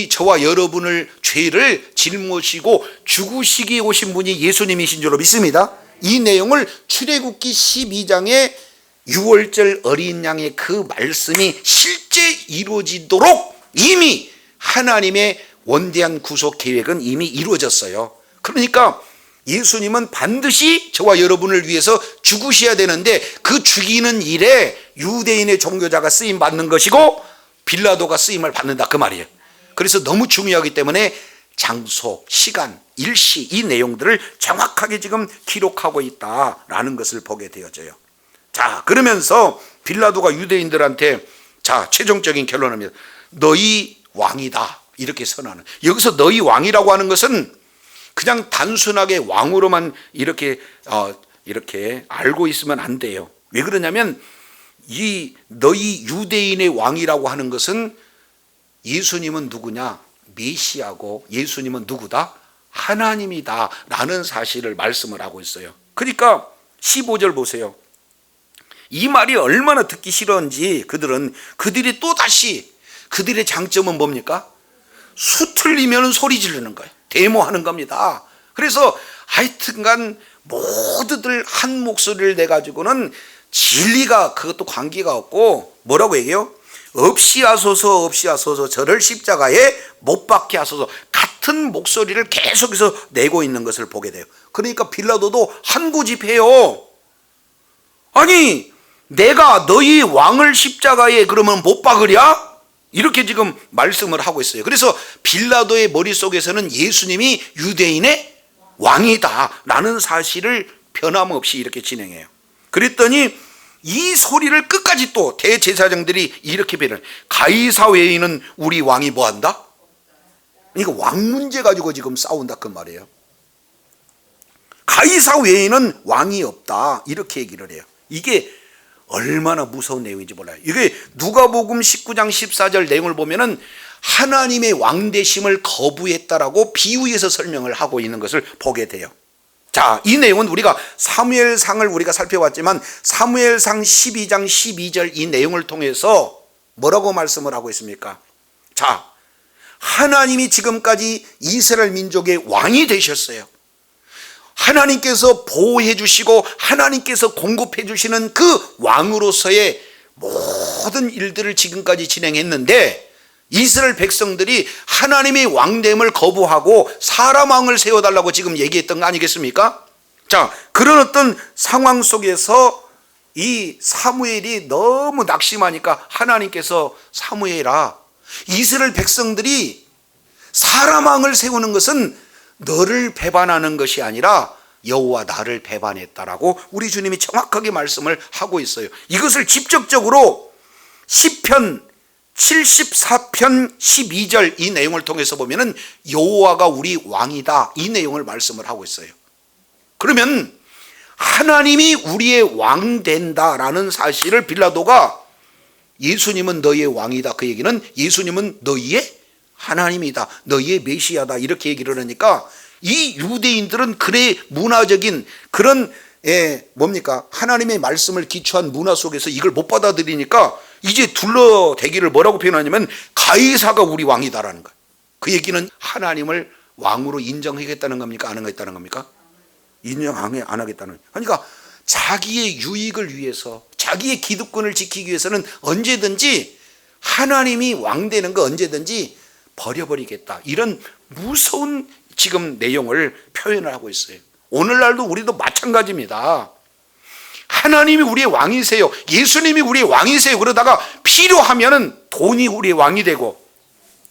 저와 여러분을 죄를 짊어지고 죽으시기에 오신 분이 예수님이신 줄로 믿습니다. 이 내용을 출애굽기 12장에 유월절 어린 양의 그 말씀이 실제 이루어지도록 이미 하나님의 원대한 구속 계획은 이미 이루어졌어요. 그러니까 예수님은 반드시 저와 여러분을 위해서 죽으셔야 되는데 그 죽이는 일에 유대인의 종교자가 쓰임 받는 것이고 빌라도가 쓰임을 받는다 그 말이에요. 그래서 너무 중요하기 때문에 장소, 시간, 일시 이 내용들을 정확하게 지금 기록하고 있다라는 것을 보게 되어져요. 자, 그러면서 빌라도가 유대인들한테 자, 최종적인 결론입니다. 너희 왕이다 이렇게 선언하는. 여기서 너희 왕이라고 하는 것은 그냥 단순하게 왕으로만 이렇게 알고 있으면 안 돼요. 왜 그러냐면 이 너희 유대인의 왕이라고 하는 것은 예수님은 누구냐? 메시아고 예수님은 누구다? 하나님이다 라는 사실을 말씀을 하고 있어요. 그러니까 15절 보세요. 이 말이 얼마나 듣기 싫었는지 그들이 또다시 그들의 장점은 뭡니까? 수틀리면 소리 지르는 거예요. 데모하는 겁니다. 그래서 하여튼간 모두들 한 목소리를 내가지고는 진리가 그것도 관계가 없고 뭐라고 얘기해요? 없이 하소서 저를 십자가에 못 박게 하소서. 같은 목소리를 계속해서 내고 있는 것을 보게 돼요. 그러니까 빌라도도 한고집해요. 아니 내가 너희 왕을 십자가에 그러면 못 박으랴? 이렇게 지금 말씀을 하고 있어요. 그래서 빌라도의 머릿속에서는 예수님이 유대인의 왕이다 라는 사실을 변함없이 이렇게 진행해요. 그랬더니 이 소리를 끝까지 또 대제사장들이 이렇게 배려해요. 가이사 외에는 우리 왕이 뭐한다? 그러니까 왕 문제 가지고 지금 싸운다 그 말이에요. 가이사 외에는 왕이 없다 이렇게 얘기를 해요. 이게 얼마나 무서운 내용인지 몰라요. 이게 누가복음 19장 14절 내용을 보면은 하나님의 왕되심을 거부했다라고 비유해서 설명을 하고 있는 것을 보게 돼요. 자, 이 내용은 우리가 사무엘상을 우리가 살펴봤지만 사무엘상 12장 12절 이 내용을 통해서 뭐라고 말씀을 하고 있습니까? 자, 하나님이 지금까지 이스라엘 민족의 왕이 되셨어요. 하나님께서 보호해 주시고 하나님께서 공급해 주시는 그 왕으로서의 모든 일들을 지금까지 진행했는데 이스라엘 백성들이 하나님의 왕됨을 거부하고 사람 왕을 세워달라고 지금 얘기했던 거 아니겠습니까? 자, 그런 어떤 상황 속에서 이 사무엘이 너무 낙심하니까 하나님께서 사무엘아, 이스라엘 백성들이 사람 왕을 세우는 것은 너를 배반하는 것이 아니라 여호와 나를 배반했다라고 우리 주님이 정확하게 말씀을 하고 있어요. 이것을 직접적으로 시편 74편 12절 이 내용을 통해서 보면은 여호와가 우리 왕이다 이 내용을 말씀을 하고 있어요. 그러면 하나님이 우리의 왕 된다라는 사실을 빌라도가 예수님은 너희의 왕이다 그 얘기는 예수님은 너희의 하나님이다 너희의 메시아다 이렇게 얘기를 하니까 이 유대인들은 그래 문화적인 그런 뭡니까 하나님의 말씀을 기초한 문화 속에서 이걸 못 받아들이니까 이제 둘러대기를 뭐라고 표현하냐면 가이사가 우리 왕이다라는 거예요. 그 얘기는 하나님을 왕으로 인정하겠다는 겁니까? 안 하겠다는 겁니까? 인정 안 하겠다는. 그러니까 자기의 유익을 위해서 자기의 기득권을 지키기 위해서는 언제든지 하나님이 왕 되는 거 언제든지 버려버리겠다 이런 무서운 지금 내용을 표현을 하고 있어요. 오늘날도 우리도 마찬가지입니다. 하나님이 우리의 왕이세요. 예수님이 우리의 왕이세요. 그러다가 필요하면은 돈이 우리의 왕이 되고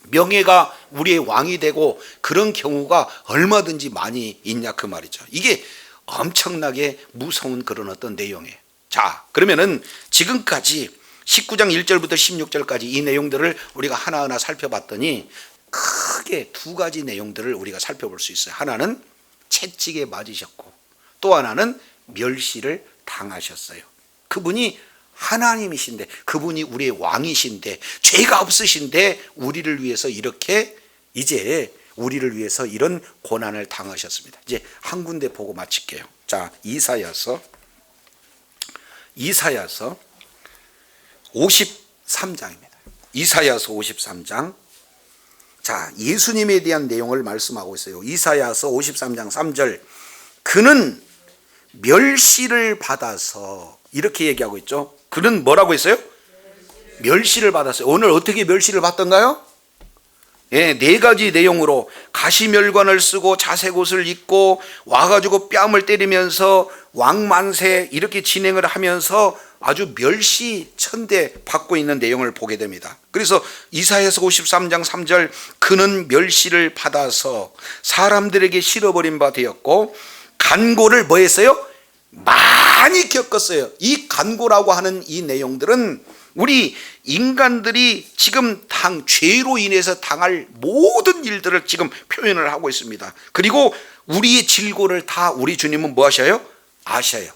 명예가 우리의 왕이 되고 그런 경우가 얼마든지 많이 있냐 그 말이죠. 이게 엄청나게 무서운 그런 어떤 내용이에요. 자, 그러면은 지금까지 19장 1절부터 16절까지 이 내용들을 우리가 하나하나 살펴봤더니 크게 두 가지 내용들을 우리가 살펴볼 수 있어요. 하나는 채찍에 맞으셨고 또 하나는 멸시를 당하셨어요. 그분이 하나님이신데 그분이 우리의 왕이신데 죄가 없으신데 우리를 위해서 이렇게 이제 우리를 위해서 이런 고난을 당하셨습니다. 이제 한 군데 보고 마칠게요. 자, 이사야서 53장입니다. 이사야서 53장. 자, 예수님에 대한 내용을 말씀하고 있어요. 이사야서 53장 3절. 그는 멸시를 받아서 이렇게 얘기하고 있죠. 그는 뭐라고 했어요? 멸시를 받았어요. 오늘 어떻게 멸시를 받던가요? 예, 4가지 내용으로 가시멸관을 쓰고 자색 옷을 입고 와가지고 뺨을 때리면서 왕만세 이렇게 진행을 하면서 아주 멸시천대 받고 있는 내용을 보게 됩니다. 그래서 이사야서 53장 3절 그는 멸시를 받아서 사람들에게 실어버린 바 되었고 간고를 뭐 했어요? 많이 겪었어요. 이 간고라고 하는 이 내용들은 우리 인간들이 지금 죄로 인해서 당할 모든 일들을 지금 표현을 하고 있습니다. 그리고 우리의 질고를 다 우리 주님은 뭐 하셔요? 아셔요.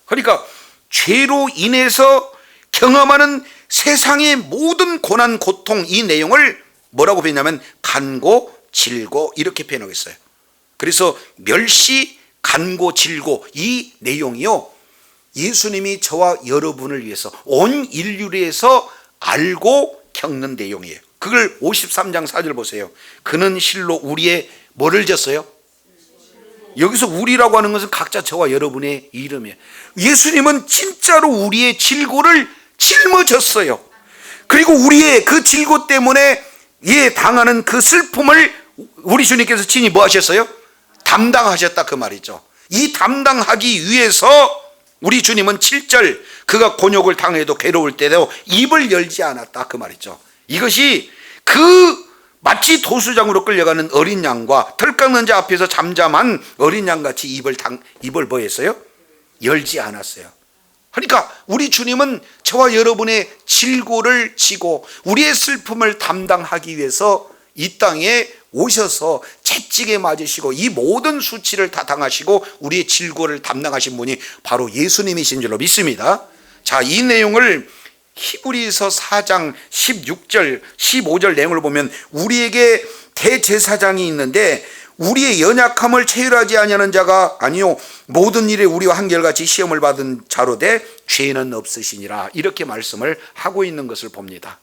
그러니까 죄로 인해서 경험하는 세상의 모든 고난, 고통 이 내용을 뭐라고 표현하면 간고, 질고 이렇게 표현하고 있어요. 그래서 멸시, 간고, 질고 이 내용이요 예수님이 저와 여러분을 위해서 온 인류를 위해서 알고 겪는 내용이에요. 그걸 53장 4절 보세요. 그는 실로 우리의 뭐를 졌어요? 여기서 우리라고 하는 것은 각자 저와 여러분의 이름이에요. 예수님은 진짜로 우리의 질고를 짊어졌어요. 그리고 우리의 그 질고 때문에 당하는 그 슬픔을 우리 주님께서 친히 뭐 하셨어요? 담당하셨다 그 말이죠. 이 담당하기 위해서 우리 주님은 7절 그가 곤욕을 당해도 괴로울 때도 입을 열지 않았다 그 말이죠. 이것이 마치 도수장으로 끌려가는 어린 양과 털 깎는 자 앞에서 잠잠한 어린 양같이 입을 뭐 했어요? 열지 않았어요. 그러니까 우리 주님은 저와 여러분의 질고를 지고 우리의 슬픔을 담당하기 위해서 이 땅에 오셔서 채찍에 맞으시고 이 모든 수치를 다 당하시고 우리의 질고를 담당하신 분이 바로 예수님이신 줄로 믿습니다. 자, 이 내용을 히브리서 4장 16절 15절 내용을 보면 우리에게 대제사장이 있는데 우리의 연약함을 체휼하지 아니하는 자가 아니요 모든 일에 우리와 한결같이 시험을 받은 자로되 죄는 없으시니라 이렇게 말씀을 하고 있는 것을 봅니다.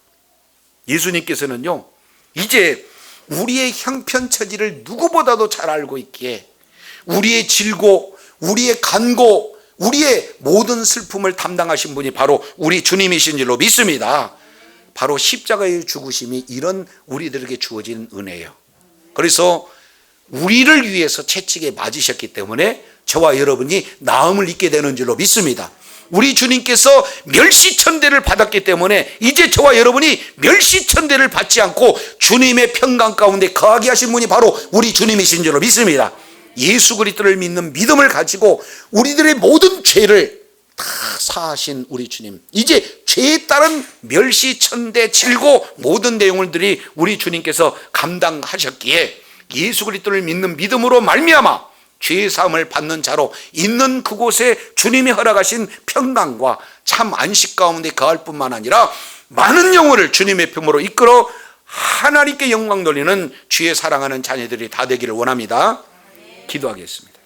예수님께서는요 이제 우리의 형편처지를 누구보다도 잘 알고 있기에 우리의 질고 우리의 간고 우리의 모든 슬픔을 담당하신 분이 바로 우리 주님이신 줄로 믿습니다. 바로 십자가의 죽으심이 이런 우리들에게 주어진 은혜예요. 그래서 우리를 위해서 채찍에 맞으셨기 때문에 저와 여러분이 나음을 입게 되는 줄로 믿습니다. 우리 주님께서 멸시천대를 받았기 때문에 이제 저와 여러분이 멸시천대를 받지 않고 주님의 평강 가운데 거하게 하신 분이 바로 우리 주님이신 줄로 믿습니다. 예수 그리스도를 믿는 믿음을 가지고 우리들의 모든 죄를 다 사하신 우리 주님, 이제 죄에 따른 멸시천대 질고 모든 내용들이 우리 주님께서 감당하셨기에 예수 그리스도를 믿는 믿음으로 말미암아 죄 사함을 받는 자로 있는 그곳에 주님이 허락하신 평강과 참 안식 가운데 거할 뿐만 아니라 많은 영혼을 주님의 품으로 이끌어 하나님께 영광 돌리는 주의 사랑하는 자녀들이 다 되기를 원합니다. 기도하겠습니다.